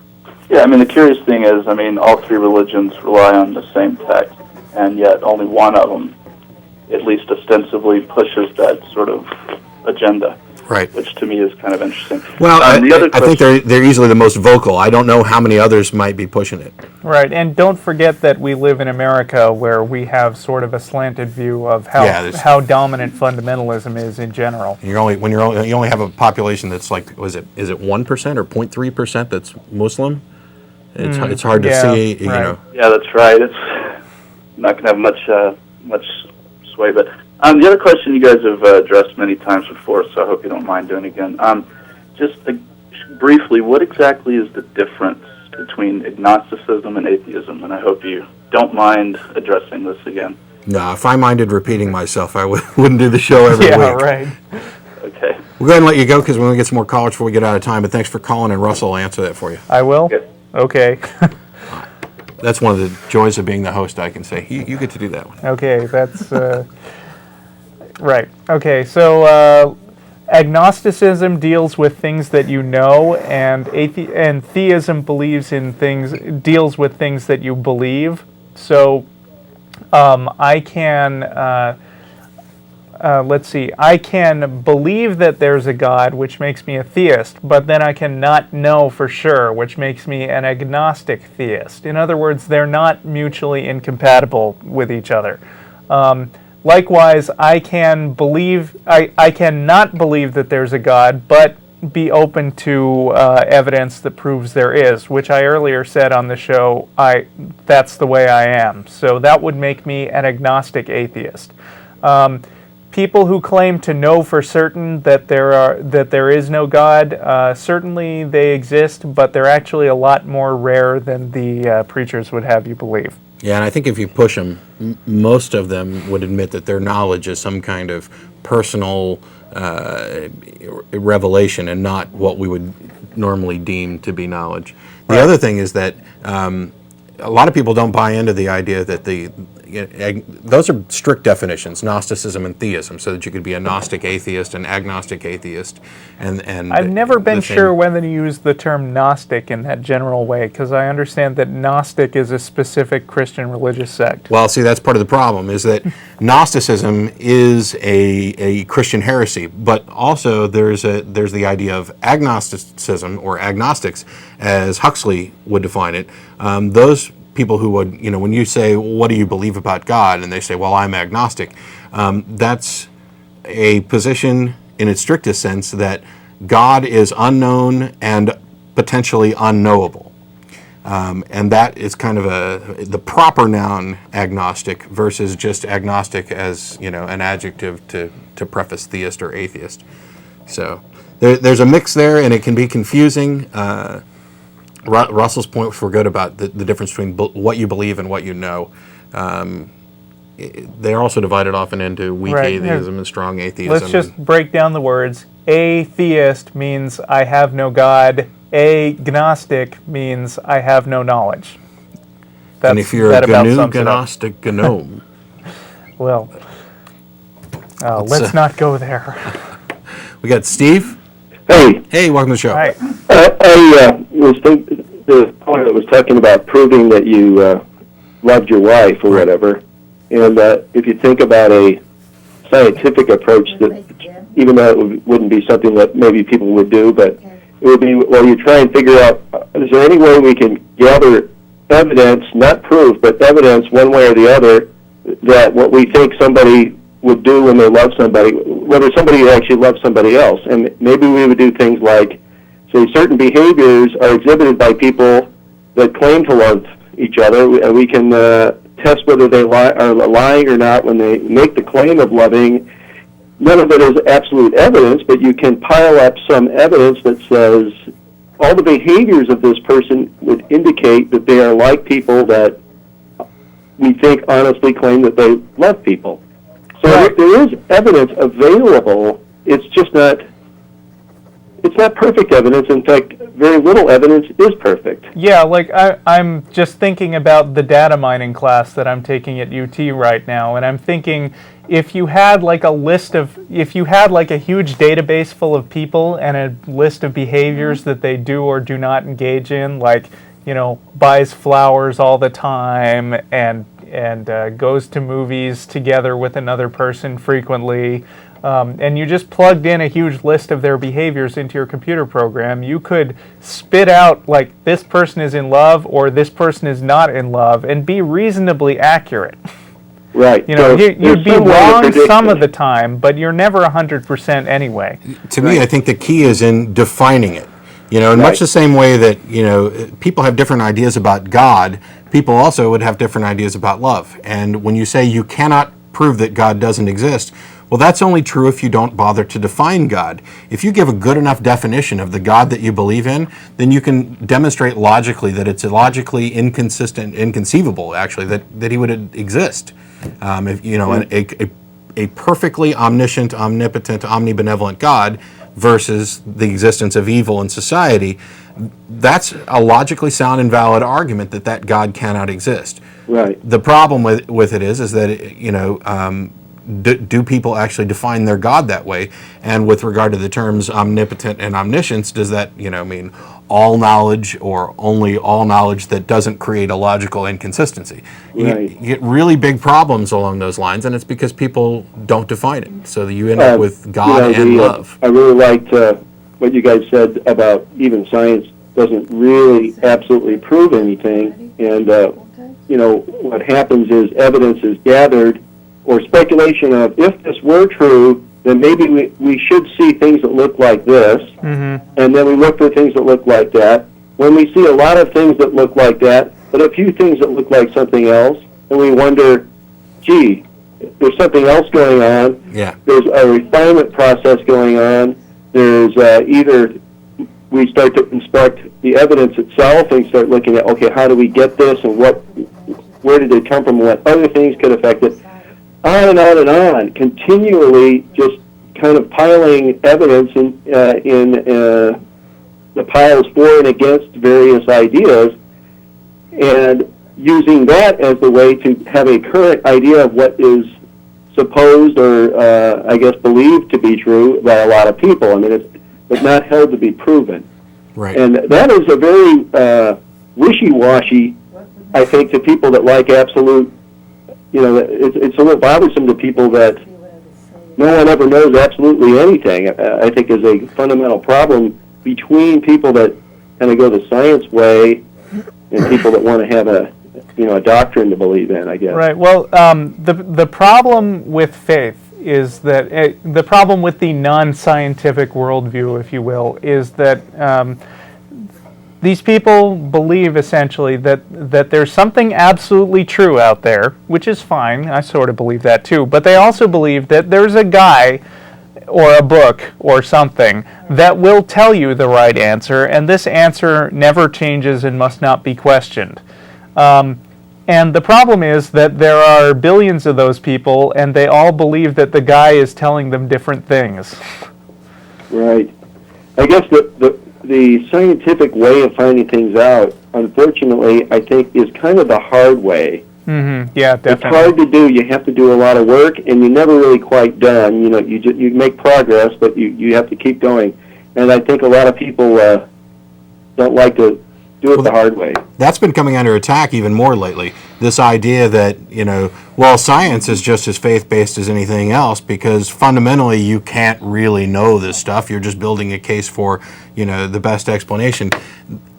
Yeah, I mean, the curious thing is, all three religions rely on the same text, and yet only one of them, at least ostensibly, pushes that sort of agenda. Right. Which to me is kind of interesting. Well, I think they're easily the most vocal. I don't know how many others might be pushing it. Right, and don't forget that we live in America, where we have sort of a slanted view of how dominant fundamentalism is in general. You only have a population that's like, is it 1% or 0.3% that's Muslim? It's hard to see. Right. Yeah, that's right. It's not going to have much sway, but. The other question you guys have addressed many times before, so I hope you don't mind doing it again. Just briefly, what exactly is the difference between agnosticism and atheism? And I hope you don't mind addressing this again. No, if I minded repeating myself, I wouldn't do the show every week. Yeah, right. Okay. We'll go ahead and let you go, because we're going to get some more callers before we get out of time. But thanks for calling, and Russell will answer that for you. I will? Okay. That's one of the joys of being the host, I can say. You get to do that one. Okay, that's... Right. Okay. So agnosticism deals with things that you know, and theism deals with things that you believe. So I can I can believe that there's a God, which makes me a theist, but then I can not know for sure, which makes me an agnostic theist. In other words, they're not mutually incompatible with each other. Likewise, I can not believe that there's a God, but be open to evidence that proves there is, which I earlier said on the show, that's the way I am. So that would make me an agnostic atheist. People who claim to know for certain that there is no God, certainly they exist, but they're actually a lot more rare than the preachers would have you believe. Yeah, and I think if you push them, most of them would admit that their knowledge is some kind of personal revelation and not what we would normally deem to be knowledge. The other thing is that a lot of people don't buy into the idea that those are strict definitions, Gnosticism and theism, so that you could be a Gnostic atheist and agnostic atheist. And I've never been sure whether to use the term Gnostic in that general way, because I understand that Gnostic is a specific Christian religious sect. Well, see, that's part of the problem, is that Gnosticism is a Christian heresy, but also there's the idea of agnosticism, or agnostics, as Huxley would define it. Those people who would, when you say, what do you believe about God? And they say, well, I'm agnostic. That's a position in its strictest sense that God is unknown and potentially unknowable. And that is kind of the proper noun agnostic versus just agnostic as, an adjective to preface theist or atheist. So there's a mix there, and it can be confusing. Russell's points were good about the difference between what you believe and what you know. They're also divided often into weak atheism and strong atheism. Let's just break down the words. Atheist means I have no God. Agnostic means I have no knowledge. And if you're a gnostic gnome. Well, let's not go there. We got Steve. Hey, welcome to the show. Hi. I was thinking, the point that was talking about proving that you loved your wife or whatever, and if you think about a scientific approach, that even though it wouldn't be something that maybe people would do, but it would be, well, you try and figure out, is there any way we can gather evidence, not proof, but evidence one way or the other, that what we think somebody would do when they love somebody, whether somebody actually loves somebody else. And maybe we would do things like, say, certain behaviors are exhibited by people that claim to love each other, and we can test whether they are lying or not when they make the claim of loving. None of it is absolute evidence, but you can pile up some evidence that says all the behaviors of this person would indicate that they are like people that we think honestly claim that they love people. So there is evidence available. It's just not perfect evidence. In fact, very little evidence is perfect. Yeah, like I'm just thinking about the data mining class that I'm taking at UT right now, and I'm thinking if you had like a huge database full of people and a list of behaviors that they do or do not engage in, like, buys flowers all the time and goes to movies together with another person frequently, and you just plugged in a huge list of their behaviors into your computer program, you could spit out, like, this person is in love or this person is not in love, and be reasonably accurate. Right. You'd be wrong some of the time, but you're never 100% anyway. To me, I think the key is in defining it. In much the same way that, people have different ideas about God, people also would have different ideas about love. And when you say you cannot prove that God doesn't exist, well, that's only true if you don't bother to define God. If you give a good enough definition of the God that you believe in, then you can demonstrate logically that it's illogically inconceivable, actually, that he would exist. A perfectly omniscient, omnipotent, omnibenevolent God versus the existence of evil in society, that's a logically sound and valid argument that God cannot exist. Right. The problem with it is that, do people actually define their God that way? And with regard to the terms omnipotent and omniscience, does that, mean all knowledge or only all knowledge that doesn't create a logical inconsistency? Right. You get really big problems along those lines, and it's because people don't define it. So you end up with God and love. I really liked what you guys said about even science doesn't really absolutely prove anything. And, what happens is evidence is gathered, or speculation of, if this were true, then maybe we should see things that look like this, and then we look for things that look like that. When we see a lot of things that look like that, but a few things that look like something else, and we wonder, gee, there's something else going on. Yeah. There's a refinement process going on. There's either we start to inspect the evidence itself and start looking at, okay, how do we get this, and where did it come from, and what other things could affect it, on and on and on, continually just kind of piling evidence in the piles for and against various ideas, and using that as the way to have a current idea of what is supposed or, I guess, believed to be true by a lot of people. I mean, it's not held to be proven. Right. And that is a very wishy-washy, I think, to people that like absolute, it's a little bothersome to people that no one ever knows absolutely anything. I think is a fundamental problem between people that kind of go the science way and people that want to have a doctrine to believe in, I guess. Right. Well, the problem with faith is that the problem with the non-scientific worldview, if you will, is that these people believe essentially that there's something absolutely true out there, which is fine. I sort of believe that too. But they also believe that there's a guy or a book or something that will tell you the right answer, and this answer never changes and must not be questioned. And the problem is that there are billions of those people, and they all believe that the guy is telling them different things. Right. I guess the scientific way of finding things out, unfortunately, I think is kind of the hard way. Mm-hmm. Yeah, definitely. It's hard to do. You have to do a lot of work, and you're never really quite done. You make progress, but you have to keep going. And I think a lot of people don't like to do it the hard way. That's been coming under attack even more lately. This idea that, science is just as faith-based as anything else, because fundamentally you can't really know this stuff. You're just building a case for, the best explanation.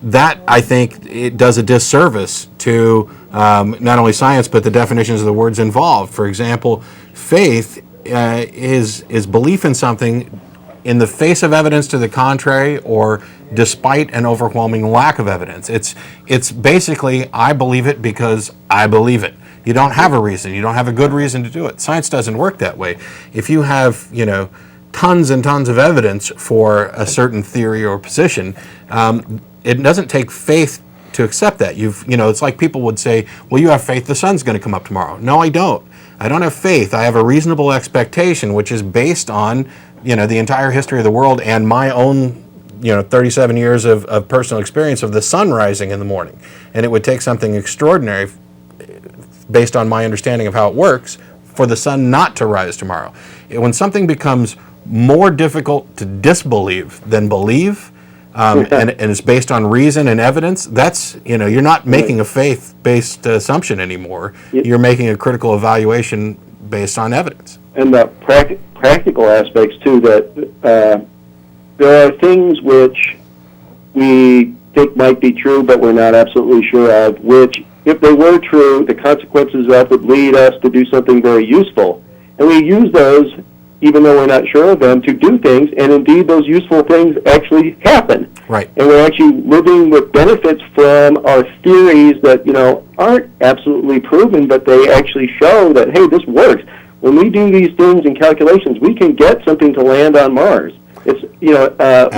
That, I think, it does a disservice to not only science, but the definitions of the words involved. For example, faith is belief in something in the face of evidence to the contrary, or despite an overwhelming lack of evidence. It's basically, I believe it because I believe it. You don't have a reason. You don't have a good reason to do it. Science doesn't work that way. If you have, tons and tons of evidence for a certain theory or position, it doesn't take faith to accept that. It's like people would say, well, you have faith the sun's going to come up tomorrow. No, I don't. I don't have faith. I have a reasonable expectation, which is based on the entire history of the world and my own 37 years of personal experience of the sun rising in the morning. And it would take something extraordinary based on my understanding of how it works for the sun not to rise tomorrow. When something becomes more difficult to disbelieve than believe, and it's based on reason and evidence, that's, you're not making a faith-based assumption anymore. You're making a critical evaluation based on evidence. And the practical aspects, too, that there are things which we think might be true, but we're not absolutely sure of, which, if they were true, the consequences of would lead us to do something very useful. And we use those, even though we're not sure of them, to do things, and indeed those useful things actually happen. Right. And we're actually living with benefits from our theories that, aren't absolutely proven, but they actually show that, hey, this works. When we do these things and calculations, we can get something to land on Mars. It's,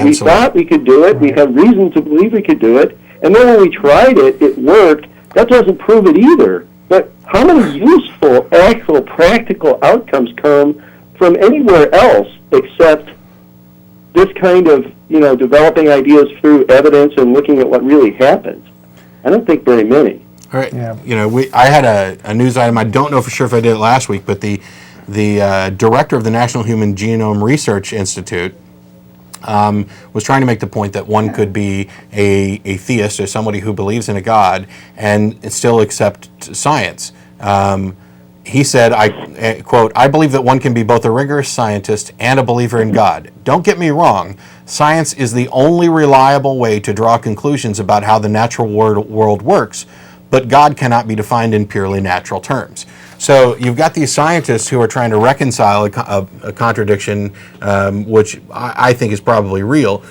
we thought we could do it. We have reason to believe we could do it. And then when we tried it, it worked. That doesn't prove it either. But how many useful, actual, practical outcomes come from anywhere else except this kind of, developing ideas through evidence and looking at what really happens? I don't think very many. All right. Yeah. I had a news item. I don't know for sure if I did it last week, but the director of the National Human Genome Research Institute was trying to make the point that one could be a theist, or somebody who believes in a God, and still accept science. He said, I quote, "I believe that one can be both a rigorous scientist and a believer in God. Don't get me wrong, science is the only reliable way to draw conclusions about how the natural world works, but God cannot be defined in purely natural terms." So you've got these scientists who are trying to reconcile a contradiction, which I think is probably real,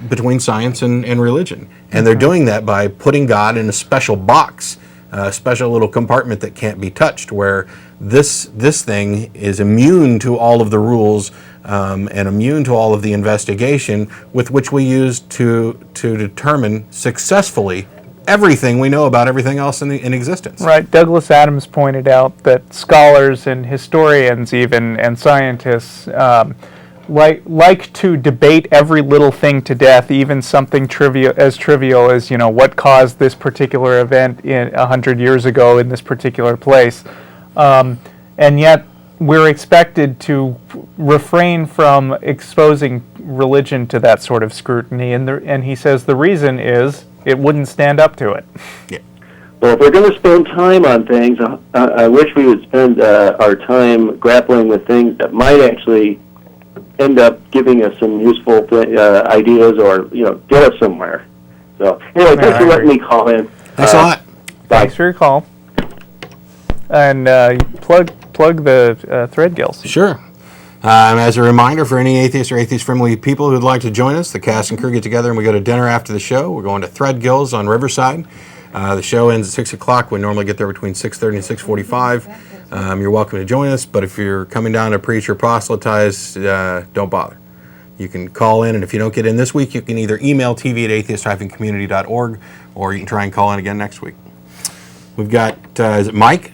between science and religion. And they're doing that by putting God in a special box, a special little compartment that can't be touched, where this thing is immune to all of the rules and immune to all of the investigation with which we use to determine successfully everything we know about everything else in existence. Right. Douglas Adams pointed out that scholars and historians even and scientists like to debate every little thing to death, even something trivial as what caused this particular event 100 years ago in this particular place, and yet we're expected to refrain from exposing religion to that sort of scrutiny. And he says the reason is it wouldn't stand up to it. Yeah. Well, if we're going to spend time on things, I wish we would spend our time grappling with things that might actually end up giving us some useful ideas or, get us somewhere. So, anyway, thanks for letting me call in. Thanks a lot. Bye. Thanks for your call. And plug the Thread Gills. Sure. As a reminder for any atheist or atheist-friendly people who'd like to join us, the cast and crew get together and we go to dinner after the show. We're going to Thread Gills on Riverside. The show ends at 6 o'clock. We normally get there between 6:30 and 6:45. You're welcome to join us, but if you're coming down to preach or proselytize, don't bother. You can call in, and if you don't get in this week, you can either email tv@atheist-community.org, or you can try and call in again next week. We've got, is it Mike?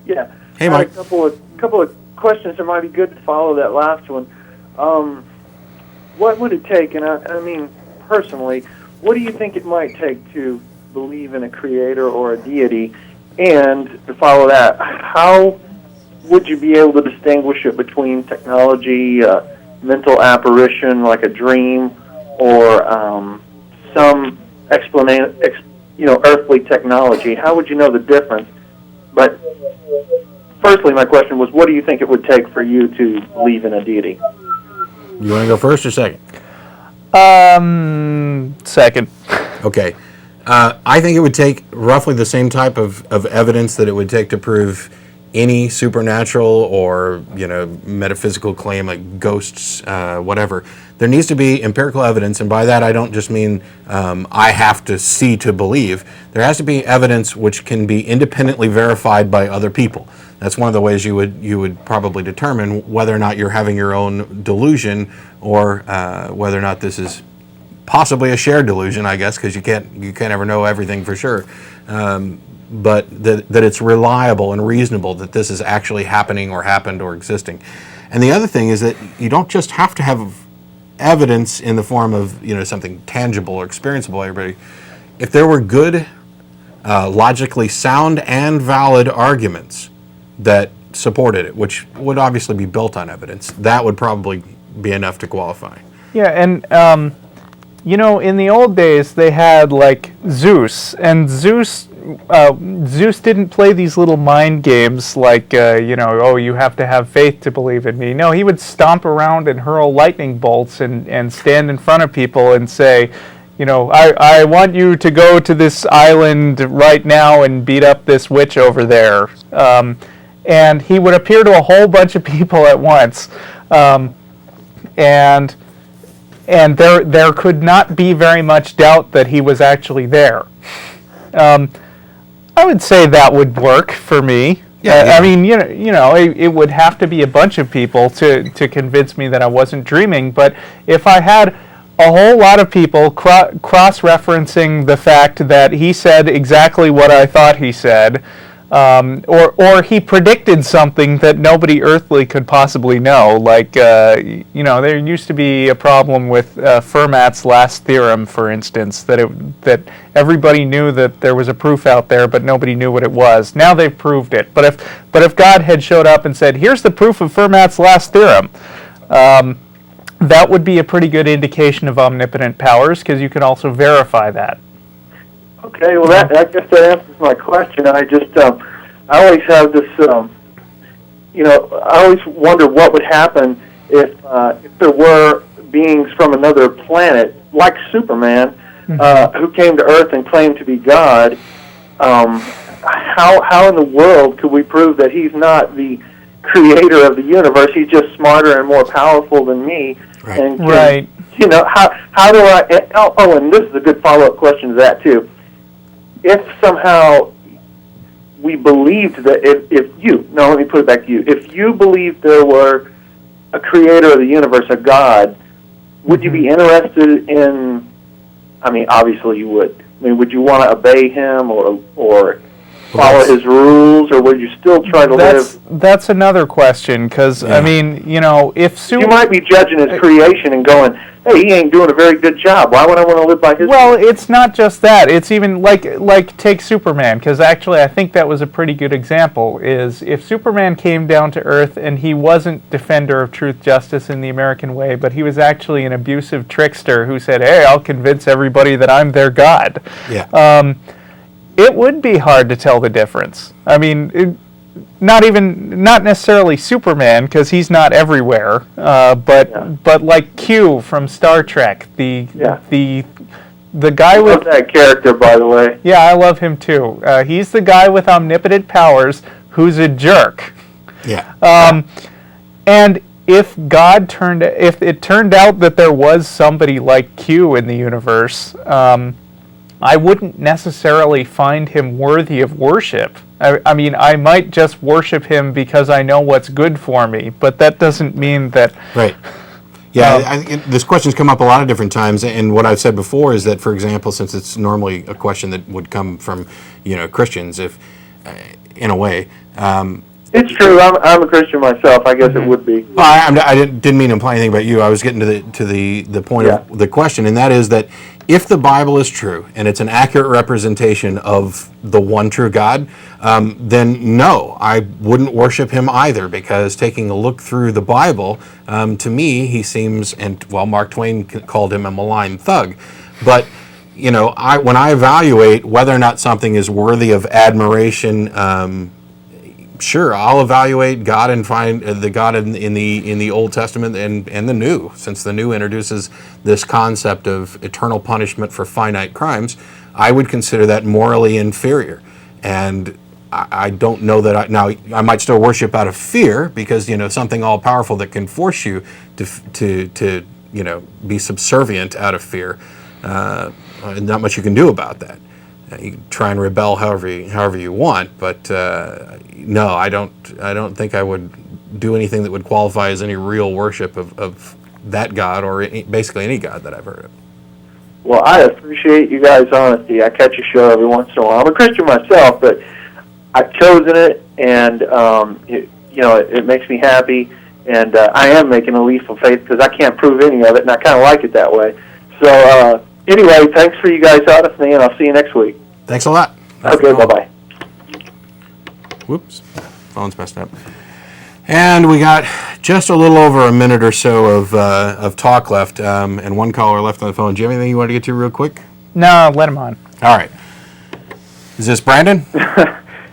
Yeah. Hey, Mike. A couple of questions that might be good to follow that last one. What would it take, and I mean personally, what do you think it might take to believe in a creator or a deity? And to follow that, how would you be able to distinguish it between technology, mental apparition like a dream, or some earthly technology? How would you know the difference? But firstly, my question was, what do you think it would take for you to believe in a deity? You want to go first or second? Second. Okay. I think it would take roughly the same type of evidence that it would take to prove any supernatural or metaphysical claim like ghosts, whatever. There needs to be empirical evidence, and by that I don't just mean I have to see to believe. There has to be evidence which can be independently verified by other people. That's one of the ways you would probably determine whether or not you're having your own delusion, or whether or not this is possibly a shared delusion, I guess, because you can't ever know everything for sure. But that it's reliable and reasonable that this is actually happening or happened or existing. And the other thing is that you don't just have to have evidence in the form of something tangible or experienceable. Everybody, if there were good, logically sound and valid arguments that supported it, which would obviously be built on evidence, that would probably be enough to qualify. Yeah, and in the old days they had like Zeus, and Zeus didn't play these little mind games like you have to have faith to believe in me. No, he would stomp around and hurl lightning bolts and stand in front of people and say, I want you to go to this island right now and beat up this witch over there. And he would appear to a whole bunch of people at once. And there could not be very much doubt that he was actually there. I would say that would work for me. Yeah. I mean, it would have to be a bunch of people to convince me that I wasn't dreaming. But if I had a whole lot of people cross-referencing the fact that he said exactly what I thought he said, or he predicted something that nobody earthly could possibly know, like there used to be a problem with Fermat's last theorem, for instance, that everybody knew that there was a proof out there, but nobody knew what it was. Now they've proved it. But if God had showed up and said, "Here's the proof of Fermat's last theorem," that would be a pretty good indication of omnipotent powers, because you can also verify that. Okay, well, I guess that answers my question. I always have this, I always wonder what would happen if there were beings from another planet, like Superman, who came to Earth and claimed to be God. How how in the world could we prove that he's not the creator of the universe? He's just smarter and more powerful than me. Right. And Right. You know, how do I? Oh, and this is a good follow-up question to that too. If somehow we believed that let me put it back to you. If you believed there were a creator of the universe, a God, would you be interested in? I mean, obviously you would. I mean, would you want to obey him or follow his rules, or would you still try to live? That's another question, because, I mean, you know, if You might be judging his creation and going, hey, he ain't doing a very good job. Why would I want to live by his Well, it's not just that. It's even like take Superman, because actually I think that was a pretty good example, is if Superman came down to Earth and he wasn't defender of truth, justice in the American way, but he was actually an abusive trickster who said, hey, I'll convince everybody that I'm their God. Yeah. It would be hard to tell the difference. I mean, not necessarily Superman, because he's not everywhere, but like Q from Star Trek, the guy I with love that character, by the way. Yeah, I love him too. He's the guy with omnipotent powers who's a jerk. Yeah. And if it turned out that there was somebody like Q in the universe, I wouldn't necessarily find him worthy of worship. I mean, I might just worship him because I know what's good for me, but that doesn't mean that... Right. Yeah, this question's come up a lot of different times, and what I've said before is that, for example, since it's normally a question that would come from, Christians, if, in a way... It's true. I'm a Christian myself. I guess it would be. Well, I didn't mean to imply anything about you. I was getting to the point of the question, and that is that if the Bible is true and it's an accurate representation of the one true God, then no, I wouldn't worship him either, because taking a look through the Bible, to me, he seems, Mark Twain called him a malign thug, but when I evaluate whether or not something is worthy of admiration, sure, I'll evaluate God and find the God in the Old Testament and the New, since the New introduces this concept of eternal punishment for finite crimes. I would consider that morally inferior, and I don't know that I might still worship out of fear, because something all powerful that can force you to be subservient out of fear. Not much you can do about that. You can try and rebel however you want, but no, I don't think I would do anything that would qualify as any real worship of that God, or basically any God that I've heard of. Well, I appreciate you guys' honesty. I catch a show every once in a while. I'm a Christian myself, but I've chosen it, and it makes me happy, and I am making a leap of faith because I can't prove any of it, and I kind of like it that way. So. Anyway, thanks for you guys out with me, and I'll see you next week. Thanks a lot. Okay, bye-bye. Whoops, phone's messed up. And we got just a little over a minute or so of talk left, and one caller left on the phone. Do you have anything you want to get to real quick? No, let him on. All right. Is this Brandon?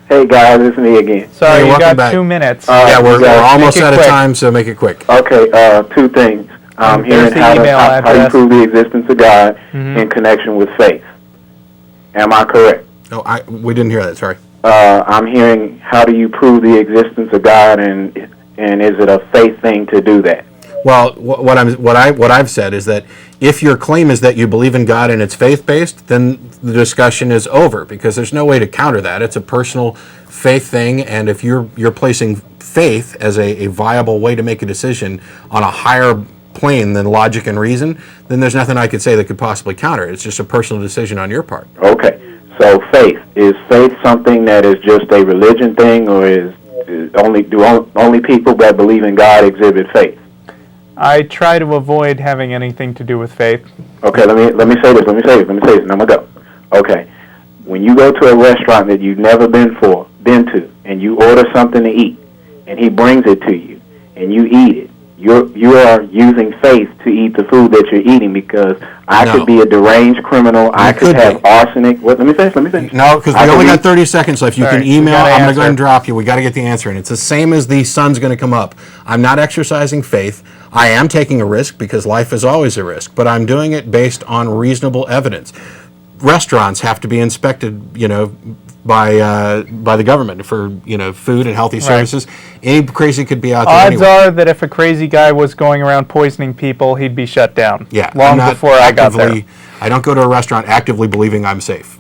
Hey guys, it's me again. Sorry, Hey, you got back. 2 minutes. Yeah, we're almost out of quick. time, so make it quick. Okay, two things. I'm There's hearing the how email you address. prove the existence of God in connection with faith. Am I correct? Oh, we didn't hear that. Sorry. I'm hearing how do you prove the existence of God, and is it a faith thing to do that? Well, what I've said is that if your claim is that you believe in God and it's faith-based, then the discussion is over, because there's no way to counter that. It's a personal faith thing, and if you're placing faith as a viable way to make a decision on a higher plane than logic and reason, then there's nothing I could say that could possibly counter it. It's just a personal decision on your part. Okay, so is faith something that is just a religion thing, or only people that believe in God exhibit faith? I try to avoid having anything to do with faith. Okay, let me say this, and I'm gonna go. Okay, when you go to a restaurant that you've never been to, and you order something to eat, and he brings it to you, and you eat it, you are using faith to eat the food that you're eating, because I could be a deranged criminal. I could have arsenic. Let me finish. No, because we only got 30 seconds left. You can email. I'm going to go ahead and drop you. We got to get the answer in. It's the same as the sun's going to come up. I'm not exercising faith. I am taking a risk, because life is always a risk, but I'm doing it based on reasonable evidence. restaurants have to be inspected, by the government for food and healthy services. Any crazy could be out there. Odds are that if a crazy guy was going around poisoning people, he'd be shut down. Yeah, long before I got there. I don't go to a restaurant actively believing I'm safe.